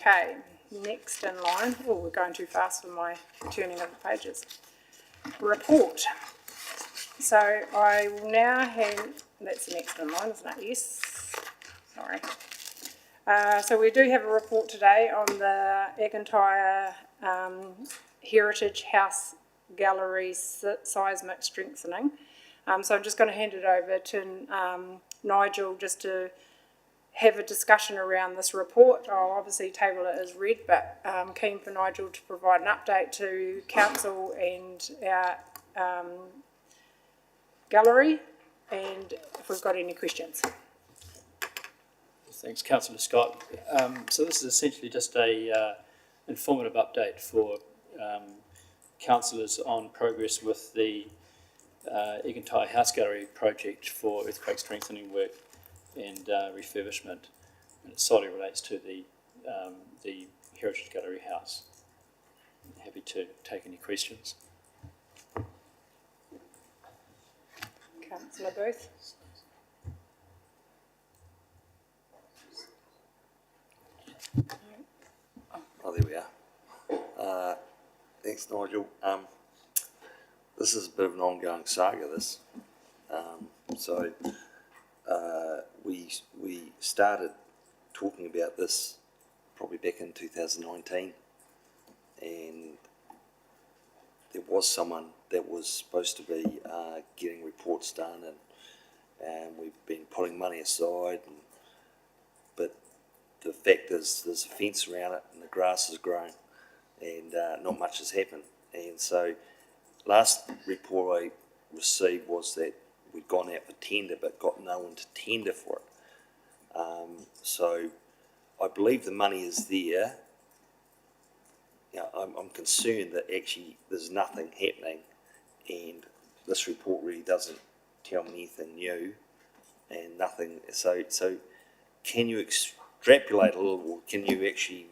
Okay, next in line. Oh, we're going too fast for my turning of the pages. Report. So I will now hand, that's the next in line, isn't it? Yes. Sorry. So we do have a report today on the Akintyre Heritage House Gallery seismic strengthening. So I'm just going to hand it over to Nigel just to have a discussion around this report. I'll obviously table it as read, but keen for Nigel to provide an update to Council and our gallery, and if we've got any questions. Thanks, Councillor Scott. So this is essentially just a informative update for councillors on progress with the Akintyre House Gallery project for earthquake strengthening work and refurbishment, and it solely relates to the Heritage Gallery House. I'm happy to take any questions. Councillor Booth. Oh, there we are. Thanks, Nigel. This is a bit of an ongoing saga, this. We started talking about this probably back in 2019, and there was someone that was supposed to be getting reports done, and we've been putting money aside, but the fact is there's a fence around it and the grass has grown, and not much has happened. And so last report I received was that we'd gone out for tender but got no one to tender for it. So I believe the money is there. I'm concerned that actually there's nothing happening, and this report really doesn't tell me anything new and nothing. So can you extrapolate a little, or can you actually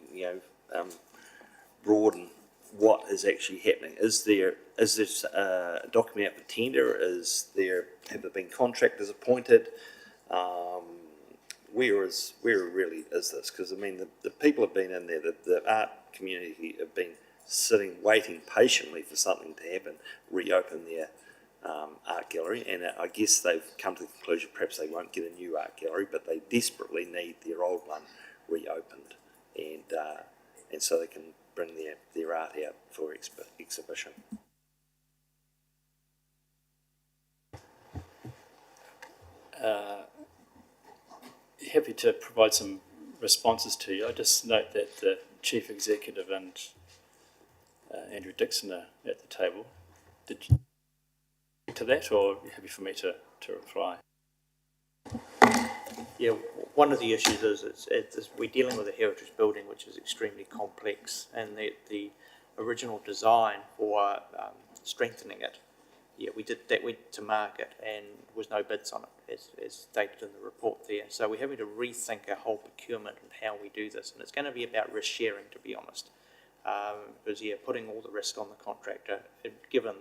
broaden what is actually happening? Is this document out for tender? Have there been contractors appointed? Where really is this? Because I mean, the people have been in there. The art community have been sitting, waiting patiently for something to happen, reopen their art gallery, and I guess they've come to the conclusion perhaps they won't get a new art gallery, but they desperately need their old one reopened, and so they can bring their art out for exhibition. Happy to provide some responses to you. I just note that the Chief Executive and Andrew Dixon are at the table. Did you to that, or are you happy for me to reply? Yeah, one of the issues is we're dealing with a heritage building which is extremely complex, and the original design for strengthening it, we did that, went to market and was no bids on it, as stated in the report there. So we're having to rethink our whole procurement and how we do this, and it's going to be about risk sharing, to be honest, because putting all the risk on the contractor, given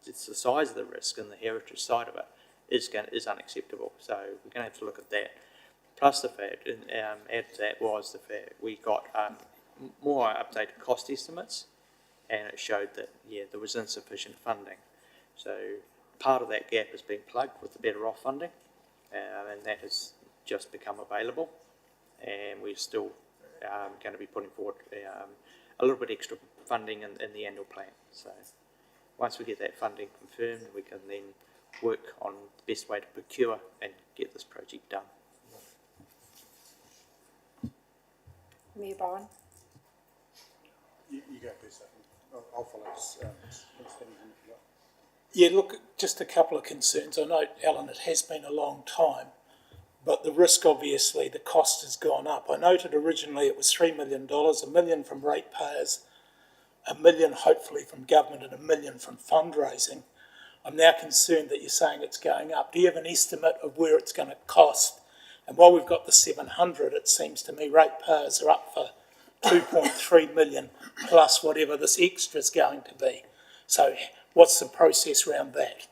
it's the size of the risk and the heritage side of it, is unacceptable. So we're going to have to look at that. Plus the fact, and add to that was the fact we got more updated cost estimates, and it showed that there was insufficient funding. So part of that gap has been plugged with the Better Off funding, and that has just become available, and we're still going to be putting forward a little bit extra funding in the annual plan. So once we get that funding confirmed, we can then work on the best way to procure and get this project done. Mayor Bowen. You go first. I'll follow this. Yeah, look, just a couple of concerns. I know, Alan, it has been a long time, but the risk, obviously, the cost has gone up. I noted originally it was $3 million, $1 million from ratepayers, $1 million hopefully from government, and $1 million from fundraising. I'm now concerned that you're saying it's going up. Do you have an estimate of where it's going to cost? And while we've got the 700, it seems to me ratepayers are up for 2.3 million plus whatever this extra is going to be. So what's the process around that?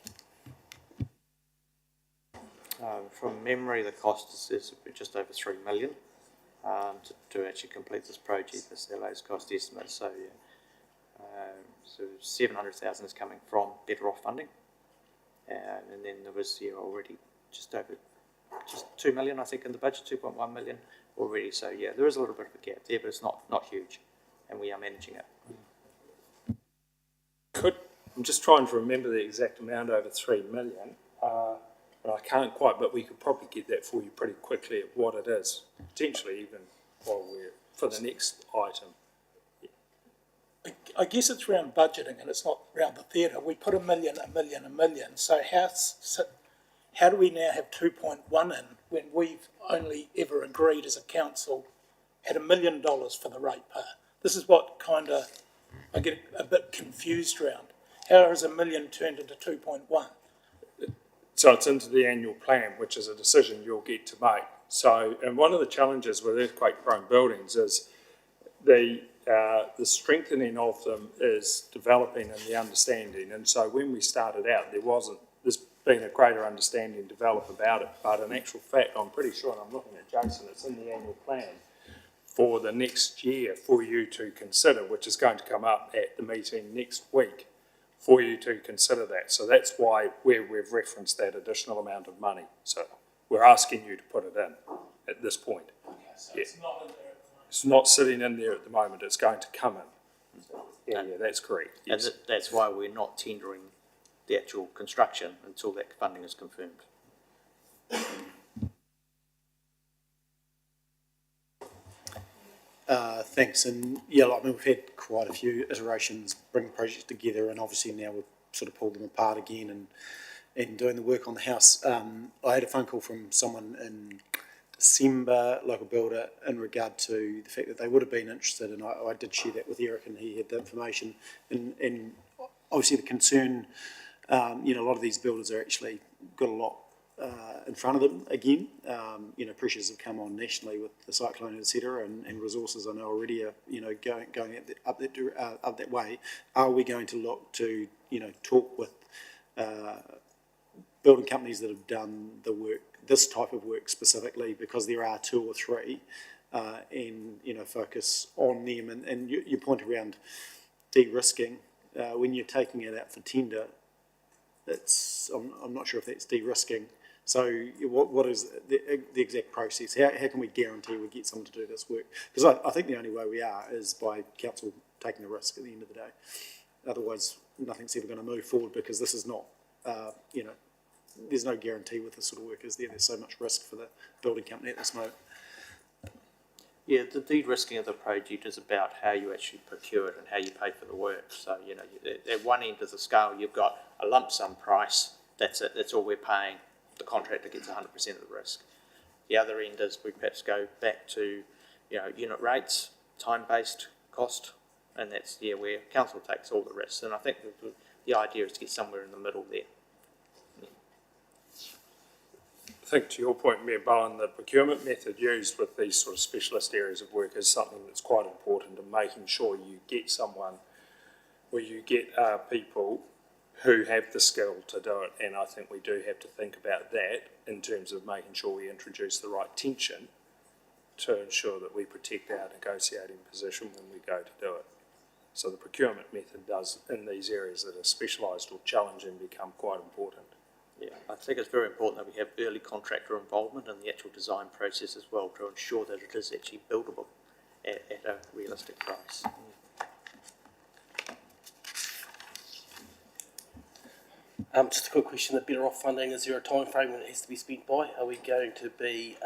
From memory, the cost is just over 3 million. to actually complete this project. This is their latest cost estimate. So yeah, so 700,000 is coming from Better Off funding, and then there was already just 2 million, I think, in the budget, 2.1 million already. So yeah, there is a little bit of a gap there, but it's not huge, and we are managing it. I'm just trying to remember the exact amount over 3 million, but I can't quite, but we could probably get that for you pretty quickly at what it is, potentially even while we're, for the next item. I guess it's around budgeting and it's not around the theatre. We put a million. So how do we now have 2.1 in when we've only ever agreed as a council at $1 million for the ratepayer? This is what kind of I get a bit confused around. How is $1 million turned into 2.1? So it's into the annual plan, which is a decision you'll get to make. So, and one of the challenges with earthquake-prone buildings is the strengthening of them is developing and the understanding. And so when we started out, there's been a greater understanding develop about it. But in actual fact, I'm pretty sure, and I'm looking at Jason, it's in the annual plan for the next year for you to consider, which is going to come up at the meeting next week for you to consider that. So that's why we've referenced that additional amount of money. So we're asking you to put it in at this point. Okay, so it's not in there at the moment. It's not sitting in there at the moment, it's going to come in. Yeah, that's correct. Yes. And that's why we're not tendering the actual construction until that funding is confirmed. Thanks, and yeah, like, I mean, we've had quite a few iterations bringing projects together, and obviously now we've sort of pulled them apart again and doing the work on the house. I had a phone call from someone in December, local builder, in regard to the fact that they would have been interested, and I did share that with Eric, and he had the information, and obviously the concern, a lot of these builders are actually got a lot in front of them again. Pressures have come on nationally with the cyclone, etc., and resources I know already are, going up that way. Are we going to look to, talk with building companies that have done the work, this type of work specifically, because there are 2 or 3, and focus on them. And your point around de-risking, when you're taking it out for tender, I'm not sure if that's de-risking. So what is the exact process? How can we guarantee we get someone to do this work? Because I think the only way we are is by council taking the risk at the end of the day. Otherwise, nothing's ever going to move forward, because this is not, there's no guarantee with this sort of work, is there? There's so much risk for the building company at this moment. Yeah, the de-risking of the project is about how you actually procure it and how you pay for the work. So, at one end of the scale, you've got a lump sum price. That's it. That's all we're paying. The contractor gets 100% of the risk. The other end is we perhaps go back to, unit rates, time-based cost, and that's where council takes all the risks. And I think the idea is to get somewhere in the middle there. I think to your point, Mayor Bowen, the procurement method used with these sort of specialist areas of work is something that's quite important in making sure you get someone where you get people who have the skill to do it. And I think we do have to think about that in terms of making sure we introduce the right tension to ensure that we protect our negotiating position when we go to do it. So the procurement method does, in these areas that are specialised or challenging, become quite important. Yeah, I think it's very important that we have early contractor involvement in the actual design process as well, to ensure that it is actually buildable at a realistic price. Just a quick question, the Better Off funding, is there a time frame when it has to be spent by? Are we going to be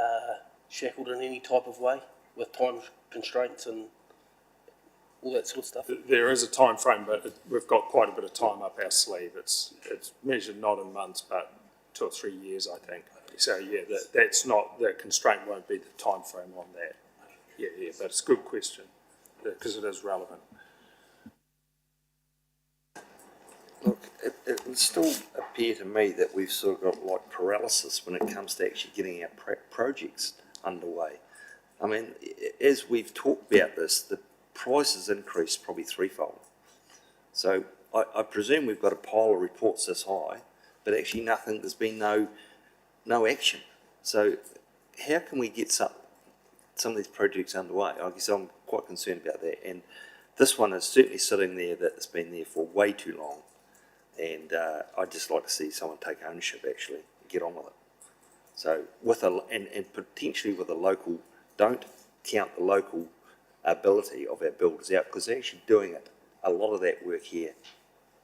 shackled in any type of way with time constraints and all that sort of stuff? There is a time frame, but we've got quite a bit of time up our sleeve. It's measured not in months, but 2 or 3 years, I think. So yeah, that's not, the constraint won't be the time frame on that. Yeah, but it's a good question, because it is relevant. Look, it would still appear to me that we've sort of got like paralysis when it comes to actually getting our projects underway. I mean, as we've talked about this, the price has increased probably threefold. So I presume we've got a pile of reports this high, but actually there's been no action. So how can we get some of these projects underway. I guess I'm quite concerned about that. And this one is certainly sitting there that's been there for way too long. And I'd just like to see someone take ownership actually and get on with it. So and potentially with a local, don't count the local ability of our builders out, because they're actually doing it, a lot of that work here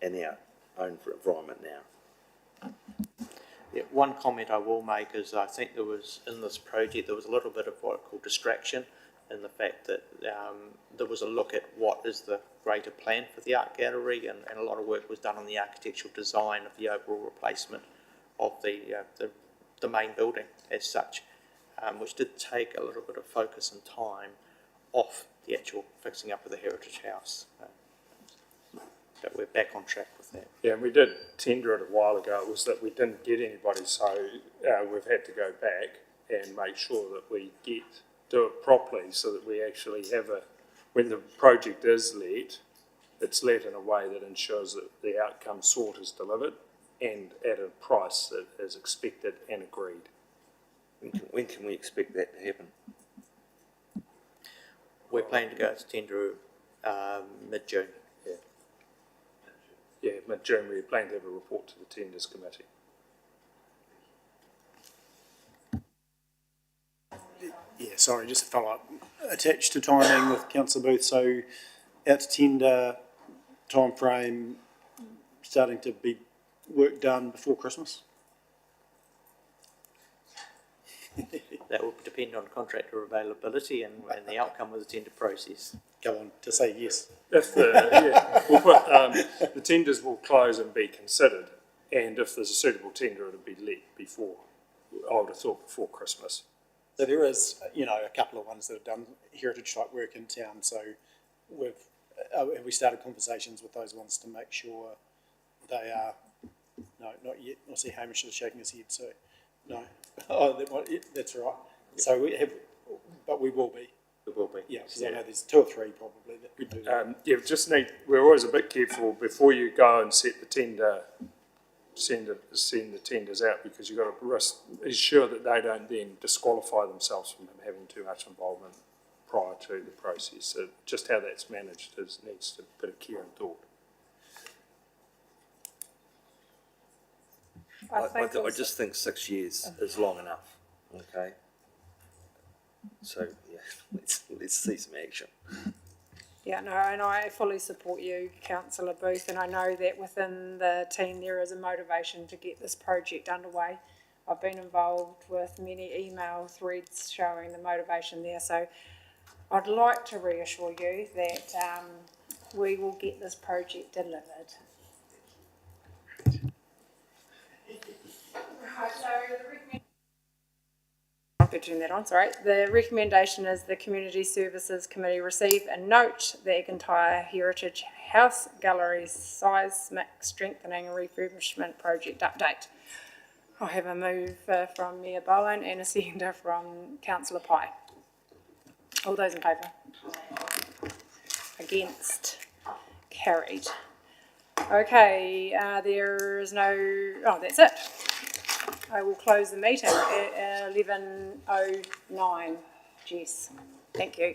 in our own environment now. Yeah, one comment I will make is I think there was, in this project, there was a little bit of what I call distraction in the fact that there was a look at what is the greater plan for the art gallery, and a lot of work was done on the architectural design of the overall replacement of the main building as such, which did take a little bit of focus and time off the actual fixing up of the heritage house. But we're back on track with that. Yeah, and we did tender it a while ago. It was that we didn't get anybody, so we've had to go back and make sure that we do it properly, so that we actually have when the project is let, it's let in a way that ensures that the outcome sought is delivered and at a price that is expected and agreed. When can we expect that to happen? We're planning to go to tender mid-June. Yeah, mid-June we plan to have a report to the tenders committee. Yeah, sorry, just to follow up. Attached to timing with councillor Booth, so out to tender time frame starting to be work done before Christmas? That will depend on contractor availability and the outcome of the tender process. Go on to say yes. If we'll put, the tenders will close and be considered, and if there's a suitable tender, it'll be let before, I would have thought before Christmas. So there is, a couple of ones that have done heritage type work in town, so have we started conversations with those ones to make sure they are, no, not yet, I see Hamish is shaking his head, so, no. Oh, that's right. So but we will be. It will be. Yeah, because I know there's 2 or 3 probably that we do. We're always a bit careful before you go and set the tender, send the tenders out, because you've got to ensure that they don't then disqualify themselves from having too much involvement prior to the process. So just how that's managed needs a bit of care and thought. I just think 6 years is long enough, okay? So, yeah, let's see some action. Yeah, no, and I fully support you, councillor Booth, and I know that within the team there is a motivation to get this project underway. I've been involved with many email threads showing the motivation there, so I'd like to reassure you that we will get this project delivered. Right, so the recommendation is the Community Services Committee receive and note the Eglantine Heritage House Gallery seismic strengthening and refurbishment project update. I have a move from Mayor Bowen and a seconder from councillor Pye. All those in favour? Against? Carried. Okay, there is no, that's it. I will close the meeting at 11:09. Jess, thank you.